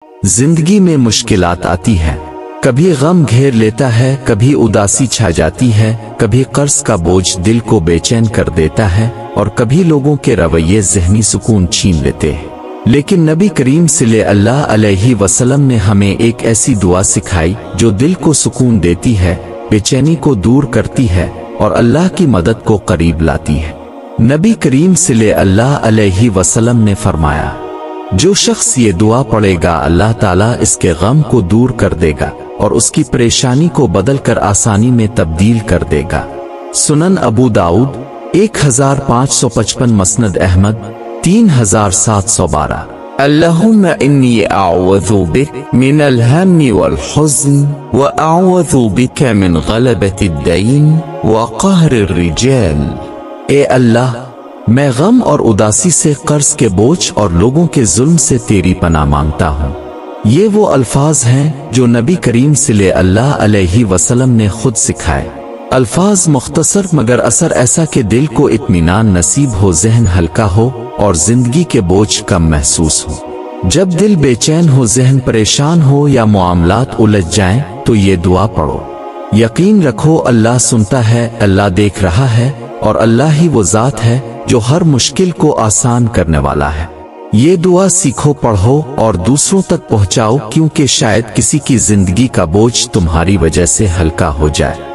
जिंदगी में मुश्किलात आती है, कभी गम घेर लेता है, कभी उदासी छा जाती है, कभी कर्ज का बोझ दिल को बेचैन कर देता है और कभी लोगों के रवैये ज़हनी सुकून छीन लेते हैं। लेकिन नबी करीम सल्लल्लाहु अलैहि वसल्लम ने हमें एक ऐसी दुआ सिखाई जो दिल को सुकून देती है, बेचैनी को दूर करती है और अल्लाह की मदद को करीब लाती है। नबी करीम सल्लल्लाहु अलैहि वसल्लम ने फरमाया, जो शख्स ये दुआ पढ़ेगा अल्लाह ताला इसके गम को दूर कर देगा और उसकी परेशानी को बदलकर आसानी में तब्दील कर देगा। सुनन अबू दाऊद 1555, मस्नद अहमद 3712। अल्लाहुम्मा इन्नी अऊज़ु बिक मिनल हम्मी वल हुज़्न व अऊज़ु बिका मिन गलबतिद दैन व क़हरिर रिजाल। ए अल्लाह, मैं गम और उदासी से, कर्ज के बोझ और लोगों के जुल्म से तेरी पनाह मांगता हूँ। ये वो अल्फाज हैं जो नबी करीम सल्लल्लाहु अलैहि वसल्लम ने खुद सिखाए। अल्फाज मुख्तसर मगर असर ऐसा कि दिल को इत्मीनान नसीब हो, ज़हन हल्का हो और जिंदगी के बोझ कम महसूस हो। जब दिल बेचैन हो, ज़हन परेशान हो या मामलात उलझ जाएं, तो ये दुआ पढ़ो। यकीन रखो अल्लाह सुनता है, अल्लाह देख रहा है और अल्लाह ही वो ज़ात है जो हर मुश्किल को आसान करने वाला है। ये दुआ सीखो, पढ़ो और दूसरों तक पहुंचाओ, क्योंकि शायद किसी की जिंदगी का बोझ तुम्हारी वजह से हल्का हो जाए।